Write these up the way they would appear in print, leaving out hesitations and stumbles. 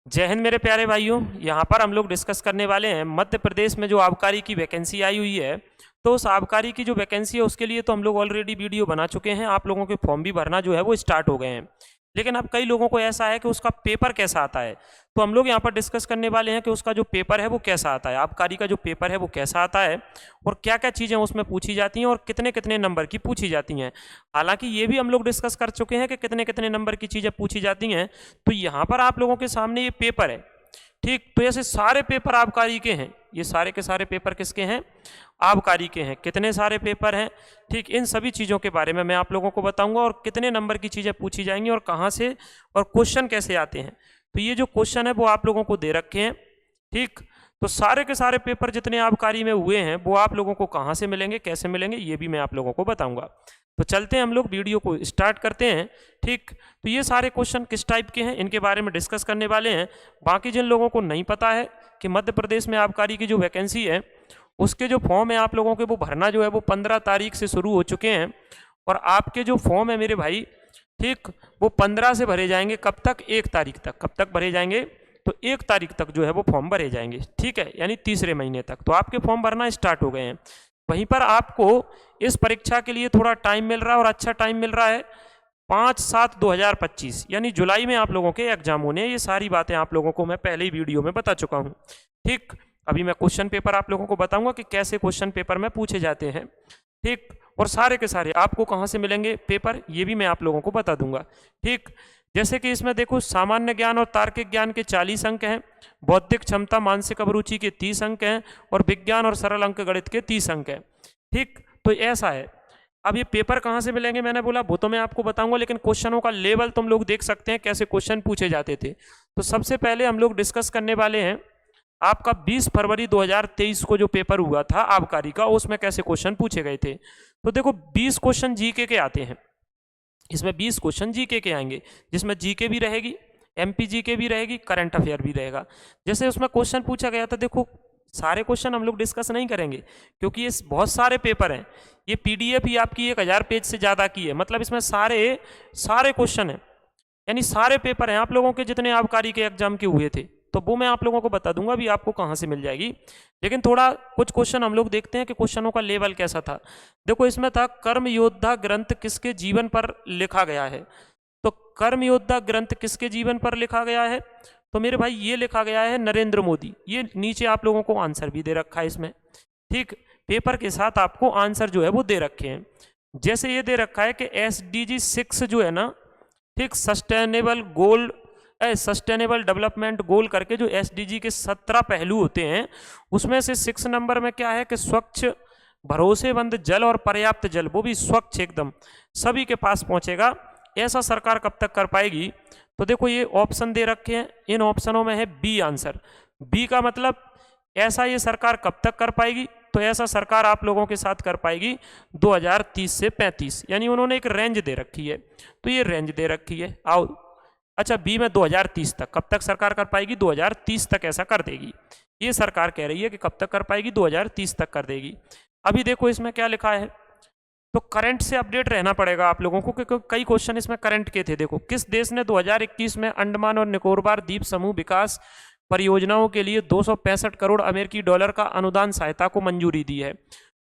जय हिंद मेरे प्यारे भाइयों। यहाँ पर हम लोग डिस्कस करने वाले हैं मध्य प्रदेश में जो आबकारी की वैकेंसी आई हुई है। तो उस आबकारी की जो वैकेंसी है उसके लिए तो हम लोग ऑलरेडी वीडियो बना चुके हैं। आप लोगों के फॉर्म भी भरना जो है वो स्टार्ट हो गए हैं। लेकिन अब कई लोगों को ऐसा है कि उसका पेपर कैसा आता है, तो हम लोग यहाँ पर डिस्कस करने वाले हैं कि उसका जो पेपर है वो कैसा आता है, आबकारी का जो पेपर है वो कैसा आता है और क्या क्या चीज़ें उसमें पूछी जाती हैं और कितने कितने नंबर की पूछी जाती हैं। हालांकि ये भी हम लोग डिस्कस कर चुके हैं कि कितने कितने नंबर की चीज़ें पूछी जाती हैं। तो यहाँ पर आप लोगों के सामने ये पेपर है, ठीक। तो ऐसे सारे पेपर आबकारी के हैं, ये सारे के सारे पेपर किसके हैं? आबकारी के हैं। कितने सारे पेपर हैं, ठीक, इन सभी चीज़ों के बारे में मैं आप लोगों को बताऊंगा और कितने नंबर की चीज़ें पूछी जाएंगी और कहाँ से और क्वेश्चन कैसे आते हैं। तो ये जो क्वेश्चन है वो आप लोगों को दे रखे हैं, ठीक। तो सारे के सारे पेपर जितने आबकारी में हुए हैं वो आप लोगों को कहाँ से मिलेंगे, कैसे मिलेंगे, ये भी मैं आप लोगों को बताऊंगा। तो चलते हैं हम लोग वीडियो को स्टार्ट करते हैं, ठीक। तो ये सारे क्वेश्चन किस टाइप के हैं इनके बारे में डिस्कस करने वाले हैं। बाकी जिन लोगों को नहीं पता है कि मध्य प्रदेश में आबकारी की जो वैकेंसी है उसके जो फॉर्म है आप लोगों के वो भरना जो है वो 15 तारीख से शुरू हो चुके हैं। और आपके जो फॉर्म है मेरे भाई, ठीक, वो 15 से भरे जाएंगे। कब तक? 1 तारीख तक। कब तक भरे जाएंगे? तो 1 तारीख तक जो है वो फॉर्म भरे जाएंगे, ठीक है, यानी तीसरे महीने तक तो आपके फॉर्म भरना स्टार्ट हो गए हैं। वहीं पर आपको इस परीक्षा के लिए थोड़ा टाइम मिल रहा है और अच्छा टाइम मिल रहा है। 5/7/2025 यानी जुलाई में आप लोगों के एग्जाम होने हैं। ये सारी बातें आप लोगों को मैं पहले ही वीडियो में बता चुका हूँ, ठीक। अभी मैं क्वेश्चन पेपर आप लोगों को बताऊंगा कि कैसे क्वेश्चन पेपर में पूछे जाते हैं, ठीक। और सारे के सारे आपको कहाँ से मिलेंगे पेपर ये भी मैं आप लोगों को बता दूंगा, ठीक। जैसे कि इसमें देखो, सामान्य ज्ञान और तार्किक ज्ञान के 40 अंक हैं, बौद्धिक क्षमता मानसिक अभिरुचि के 30 अंक हैं और विज्ञान और सरल अंक गणित के 30 अंक हैं, ठीक। तो ऐसा है। अब ये पेपर कहाँ से मिलेंगे मैंने बोला वो तो मैं आपको बताऊंगा, लेकिन क्वेश्चनों का लेवल तुम लोग देख सकते हैं कैसे क्वेश्चन पूछे जाते थे। तो सबसे पहले हम लोग डिस्कस करने वाले हैं आपका 20 फरवरी 2023 को जो पेपर हुआ था आबकारी का, उसमें कैसे क्वेश्चन पूछे गए थे। तो देखो 20 क्वेश्चन जीके के आते हैं, इसमें 20 क्वेश्चन जीके के आएंगे, जिसमें जीके भी रहेगी, एमपी जीके भी रहेगी, करंट अफेयर भी रहेगा। जैसे उसमें क्वेश्चन पूछा गया था, देखो सारे क्वेश्चन हम लोग डिस्कस नहीं करेंगे क्योंकि ये बहुत सारे पेपर हैं। ये पीडीएफ ही आपकी 1000 पेज से ज़्यादा की है, मतलब इसमें सारे सारे क्वेश्चन हैं, यानी सारे पेपर हैं आप लोगों के जितने आबकारी के एग्जाम के हुए थे। तो वो मैं आप लोगों को बता दूंगा अभी आपको कहाँ से मिल जाएगी। लेकिन थोड़ा कुछ क्वेश्चन हम लोग देखते हैं कि क्वेश्चनों का लेवल कैसा था। देखो इसमें था कर्म योद्धा ग्रंथ किसके जीवन पर लिखा गया है। तो कर्म योद्धा ग्रंथ किसके जीवन पर लिखा गया है? तो मेरे भाई ये लिखा गया है नरेंद्र मोदी। ये नीचे आप लोगों को आंसर भी दे रखा है इसमें, ठीक। पेपर के साथ आपको आंसर जो है वो दे रखे हैं। जैसे ये दे रखा है कि SDG 6 जो है ना, ठीक, सस्टेनेबल डेवलपमेंट गोल करके जो SDG के 17 पहलू होते हैं उसमें से 6 नंबर में क्या है कि स्वच्छ भरोसेमंद जल और पर्याप्त जल, वो भी स्वच्छ एकदम सभी के पास पहुंचेगा, ऐसा सरकार कब तक कर पाएगी। तो देखो ये ऑप्शन दे रखे हैं, इन ऑप्शनों में है बी आंसर। बी का मतलब ऐसा ये सरकार कब तक कर पाएगी, तो ऐसा सरकार आप लोगों के साथ कर पाएगी 2030 से 35, यानी उन्होंने एक रेंज दे रखी है। तो ये रेंज दे रखी है, आओ अच्छा बी में 2030 तक, कब तक सरकार कर पाएगी? 2030 तक ऐसा कर देगी। ये सरकार कह रही है कि कब तक कर पाएगी? 2030 तक कर देगी। अभी देखो इसमें क्या लिखा है, तो करंट से अपडेट रहना पड़ेगा आप लोगों को क्योंकि कई क्वेश्चन इसमें करंट के थे। देखो, किस देश ने 2021 में अंडमान और निकोबार द्वीप समूह विकास परियोजनाओं के लिए 265 करोड़ अमेरिकी डॉलर का अनुदान सहायता को मंजूरी दी है?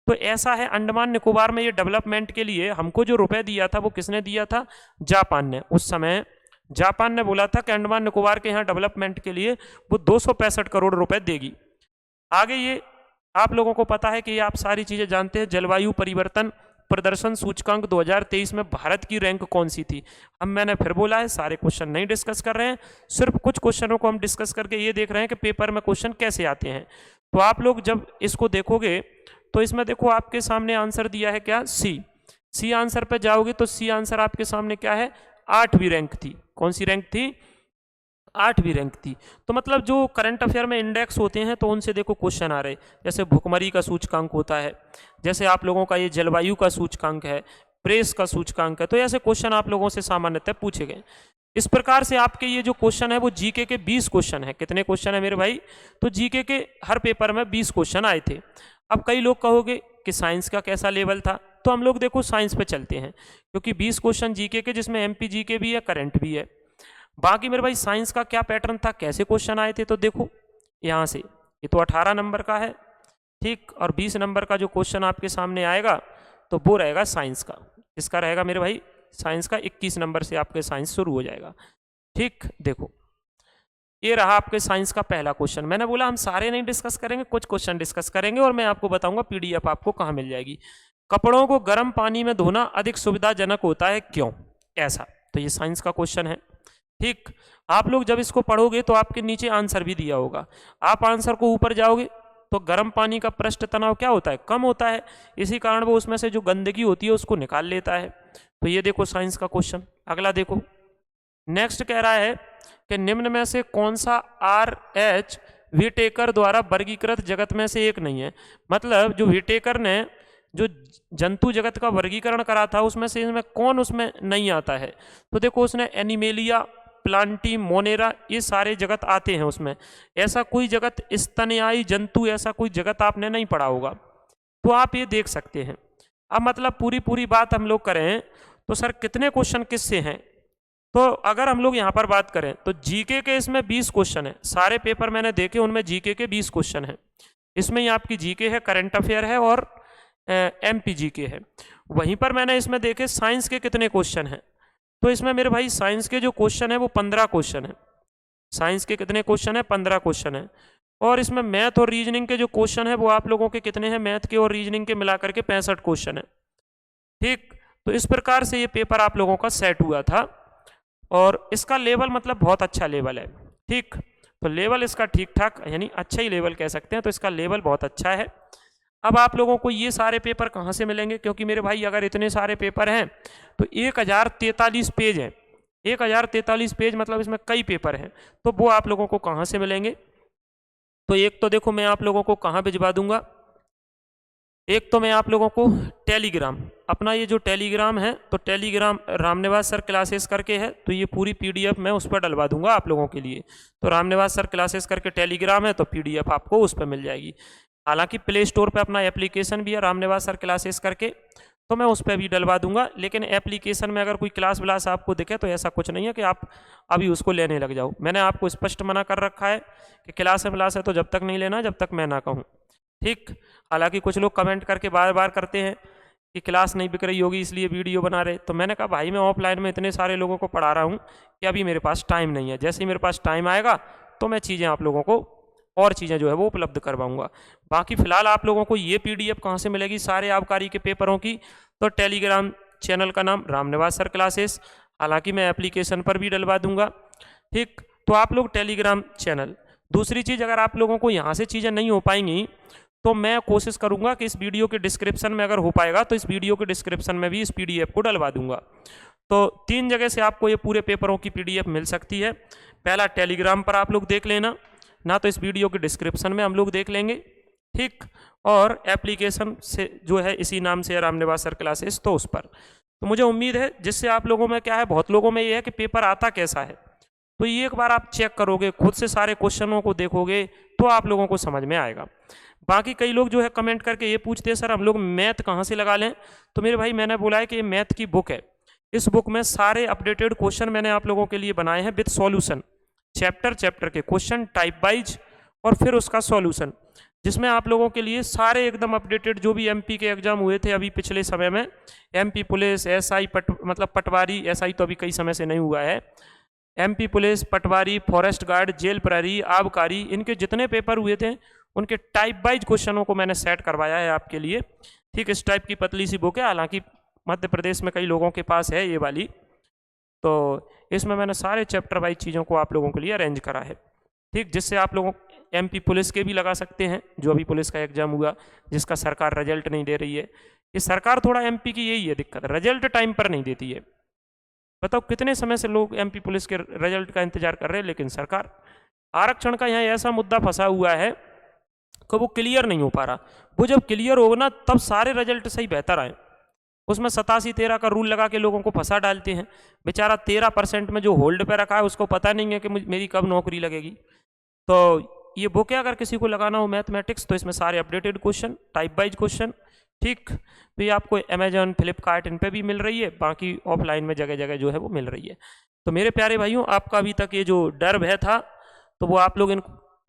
तो ऐसा है, अंडमान निकोबार में ये डेवलपमेंट के लिए हमको जो रुपए दिया था वो किसने दिया था? जापान ने। उस समय जापान ने बोला था कि अंडमान निकोबार के यहाँ डेवलपमेंट के लिए वो 265 करोड़ रुपए देगी। आगे ये आप लोगों को पता है कि ये आप सारी चीज़ें जानते हैं, जलवायु परिवर्तन प्रदर्शन सूचकांक 2023 में भारत की रैंक कौन सी थी। अब मैंने फिर बोला है सारे क्वेश्चन नहीं डिस्कस कर रहे हैं, सिर्फ कुछ क्वेश्चनों को हम डिस्कस करके ये देख रहे हैं कि पेपर में क्वेश्चन कैसे आते हैं। तो आप लोग जब इसको देखोगे तो इसमें देखो आपके सामने आंसर दिया है क्या? सी आंसर पे जाओगे तो सी आंसर आपके सामने क्या है? 8वीं रैंक थी। कौन सी रैंक थी? 8वीं रैंक थी। तो मतलब जो करंट अफेयर में इंडेक्स होते हैं तो उनसे देखो क्वेश्चन आ रहे, जैसे भुखमरी का सूचकांक होता है, जैसे आप लोगों का ये जलवायु का सूचकांक है, प्रेस का सूचकांक है, तो ऐसे क्वेश्चन आप लोगों से सामान्यतः पूछे गए। इस प्रकार से आपके ये जो क्वेश्चन है वो जीके के 20 क्वेश्चन है। कितने क्वेश्चन है मेरे भाई? तो जीके के हर पेपर में 20 क्वेश्चन आए थे। अब कई लोग कहोगे कि साइंस का कैसा लेवल था, तो हम लोग देखो साइंस पे चलते हैं क्योंकि 20 क्वेश्चन जीके के जिसमें एमपी जीके भी है, करंट भी है। बाकी मेरे भाई साइंस का क्या पैटर्न था, कैसे क्वेश्चन आए थे, तो देखो यहाँ से ये तो 18 नंबर का है, ठीक, और 20 नंबर का जो क्वेश्चन आपके सामने आएगा तो वो रहेगा साइंस का। इसका रहेगा मेरे भाई साइंस का 21 नंबर से आपके साइंस शुरू हो जाएगा, ठीक। देखो ये रहा आपके साइंस का पहला क्वेश्चन। मैंने बोला हम सारे नहीं डिस्कस करेंगे, कुछ क्वेश्चन डिस्कस करेंगे और मैं आपको बताऊंगा पीडीएफ आपको कहाँ मिल जाएगी। कपड़ों को गर्म पानी में धोना अधिक सुविधाजनक होता है, क्यों ऐसा, तो ये साइंस का क्वेश्चन है, ठीक। आप लोग जब इसको पढ़ोगे तो आपके नीचे आंसर भी दिया होगा, आप आंसर को ऊपर जाओगे तो गर्म पानी का पृष्ठ तनाव क्या होता है, कम होता है, इसी कारण वो उसमें से जो गंदगी होती है उसको निकाल लेता है। तो ये देखो साइंस का क्वेश्चन। अगला देखो, नेक्स्ट कह रहा है कि निम्न में से कौन सा RH व्हिटेकर द्वारा वर्गीकृत जगत में से एक नहीं है। मतलब जो व्हिटेकर ने जो जंतु जगत का वर्गीकरण करा था उसमें से इसमें कौन उसमें नहीं आता है, तो देखो उसने एनिमेलिया, प्लांटी, मोनेरा, ये सारे जगत आते हैं उसमें। ऐसा कोई जगत स्तनयायी जंतु, ऐसा कोई जगत आपने नहीं पढ़ा होगा, तो आप ये देख सकते हैं। अब मतलब पूरी बात हम लोग करें तो सर कितने क्वेश्चन किससे हैं, तो अगर हम लोग यहाँ पर बात करें तो जीके के इसमें 20 क्वेश्चन है, सारे पेपर मैंने देखे उनमें जीके के 20 क्वेश्चन है। इसमें ही आपकी जीके है, करंट अफेयर है और एमपी जीके है। वहीं पर मैंने इसमें देखे साइंस के कितने क्वेश्चन हैं, तो इसमें मेरे भाई साइंस के जो क्वेश्चन है वो 15 क्वेश्चन है। साइंस के कितने क्वेश्चन है, 15 क्वेश्चन है। और इसमें मैथ और रीजनिंग के जो क्वेश्चन है वो आप लोगों के कितने हैं, मैथ के और रीजनिंग के मिलाकर के 65 क्वेश्चन है, ठीक। तो इस प्रकार से ये पेपर आप लोगों का सेट हुआ था और इसका लेवल मतलब बहुत अच्छा लेवल है, ठीक। तो लेवल इसका ठीक ठाक यानी अच्छा ही लेवल कह सकते हैं, तो इसका लेवल बहुत अच्छा है। अब आप लोगों को ये सारे पेपर कहाँ से मिलेंगे, क्योंकि मेरे भाई अगर इतने सारे पेपर हैं तो 1043 पेज हैं, 1043 पेज मतलब इसमें कई पेपर हैं, तो वो आप लोगों को कहाँ से मिलेंगे। तो एक तो देखो मैं आप लोगों को कहाँ भिजवा दूंगा, एक तो मैं आप लोगों को टेलीग्राम, अपना ये जो टेलीग्राम है तो टेलीग्राम रामनिवास सर क्लासेस करके है, तो ये पूरी पीडीएफ मैं उस पर डलवा दूंगा आप लोगों के लिए। तो रामनिवास सर क्लासेस करके टेलीग्राम है तो पीडीएफ आपको उस पर मिल जाएगी। हालांकि प्ले स्टोर पे अपना एप्लीकेशन भी है रामनिवास सर क्लासेस करके, तो मैं उस पर भी डलवा दूंगा। लेकिन एप्लीकेशन में अगर कोई क्लास व्लास आपको दिखे तो ऐसा कुछ नहीं है कि आप अभी उसको लेने लग जाओ। मैंने आपको स्पष्ट मना कर रखा है कि क्लास व्लास है तो जब तक नहीं लेना जब तक मैं ना कहूँ, ठीक। हालांकि कुछ लोग कमेंट करके बार बार करते हैं कि क्लास नहीं बिक रही होगी इसलिए वीडियो बना रहे, तो मैंने कहा भाई मैं ऑफलाइन में इतने सारे लोगों को पढ़ा रहा हूँ कि अभी मेरे पास टाइम नहीं है, जैसे ही मेरे पास टाइम आएगा तो मैं चीज़ें आप लोगों को और चीज़ें जो है वो उपलब्ध करवाऊंगा। बाकी फिलहाल आप लोगों को ये पीडीएफ कहाँ से मिलेगी सारे आबकारी के पेपरों की, तो टेलीग्राम चैनल का नाम रामनिवास सर क्लासेस, हालांकि मैं एप्लीकेशन पर भी डलवा दूंगा, ठीक। तो आप लोग टेलीग्राम चैनल। दूसरी चीज़, अगर आप लोगों को यहाँ से चीज़ें नहीं हो पाएंगी तो मैं कोशिश करूंगा कि इस वीडियो के डिस्क्रिप्शन में अगर हो पाएगा तो इस वीडियो के डिस्क्रिप्शन में भी इस पीडीएफ को डलवा दूंगा। तो 3 जगह से आपको ये पूरे पेपरों की पीडीएफ मिल सकती है। पहला टेलीग्राम पर आप लोग देख लेना, ना तो इस वीडियो के डिस्क्रिप्शन में हम लोग देख लेंगे, ठीक। और एप्लीकेशन से जो है इसी नाम से रामनिवास सर क्लासेस, तो उस पर। तो मुझे उम्मीद है जिससे आप लोगों में क्या है, बहुत लोगों में ये है कि पेपर आता कैसा है, तो ये एक बार आप चेक करोगे खुद से, सारे क्वेश्चनों को देखोगे तो आप लोगों को समझ में आएगा। बाकी कई लोग जो है कमेंट करके ये पूछते हैं सर हम लोग मैथ कहाँ से लगा लें, तो मेरे भाई मैंने बोला है कि ये मैथ की बुक है, इस बुक में सारे अपडेटेड क्वेश्चन मैंने आप लोगों के लिए बनाए हैं विद सॉल्यूशन, चैप्टर के क्वेश्चन टाइप वाइज और फिर उसका सॉल्यूशन, जिसमें आप लोगों के लिए सारे एकदम अपडेटेड जो भी एमपी के एग्जाम हुए थे अभी पिछले समय में, एमपी पुलिस, एसआई मतलब पटवारी, एसआई तो अभी कई समय से नहीं हुआ है, एमपी पुलिस, पटवारी, फॉरेस्ट गार्ड, जेल प्रहरी, आबकारी, इनके जितने पेपर हुए थे उनके टाइप वाइज क्वेश्चनों को मैंने सेट करवाया है आपके लिए, ठीक। इस टाइप की पतली सी बुक है, हालांकि मध्य प्रदेश में कई लोगों के पास है ये वाली, तो इसमें मैंने सारे चैप्टर वाइज चीज़ों को आप लोगों के लिए अरेंज करा है, ठीक। जिससे आप लोगों एमपी पुलिस के भी लगा सकते हैं, जो अभी पुलिस का एग्जाम हुआ जिसका सरकार रिजल्ट नहीं दे रही है। ये सरकार थोड़ा एमपी की यही है दिक्कत, रिजल्ट टाइम पर नहीं देती है। बताओ कितने समय से लोग एमपी पुलिस के रिजल्ट का इंतजार कर रहे हैं, लेकिन सरकार, आरक्षण का यहाँ ऐसा मुद्दा फंसा हुआ है कि वो क्लियर नहीं हो पा रहा। वो जब क्लियर होगा ना तब सारे रिजल्ट सही बेहतर आए। उसमें 87-13 का रूल लगा के लोगों को फंसा डालते हैं। बेचारा 13% में जो होल्ड पे रखा है उसको पता नहीं है कि मेरी कब नौकरी लगेगी। तो ये बुक है, अगर किसी को लगाना हो मैथमेटिक्स तो इसमें सारे updated question, type wise question, ठीक। तो ये आपको अमेजॉन, फ्लिपकार्ट इन पे भी मिल रही है, बाकी ऑफलाइन में जगह जगह जो है वो मिल रही है। तो मेरे प्यारे भाइयों, आपका अभी तक ये जो डर भय था, तो वो आप लोग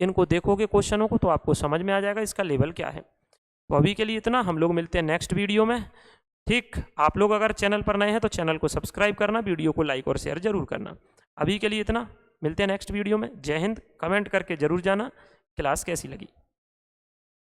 इनको देखोगे क्वेश्चनों को तो आपको समझ में आ जाएगा इसका लेवल क्या है। तो अभी के लिए इतना, हम लोग मिलते हैं नेक्स्ट वीडियो में। ठीक, आप लोग अगर चैनल पर नए हैं तो चैनल को सब्सक्राइब करना, वीडियो को लाइक और शेयर जरूर करना। अभी के लिए इतना, मिलते हैं नेक्स्ट वीडियो में। जय हिंद। कमेंट करके जरूर जाना क्लास कैसी लगी।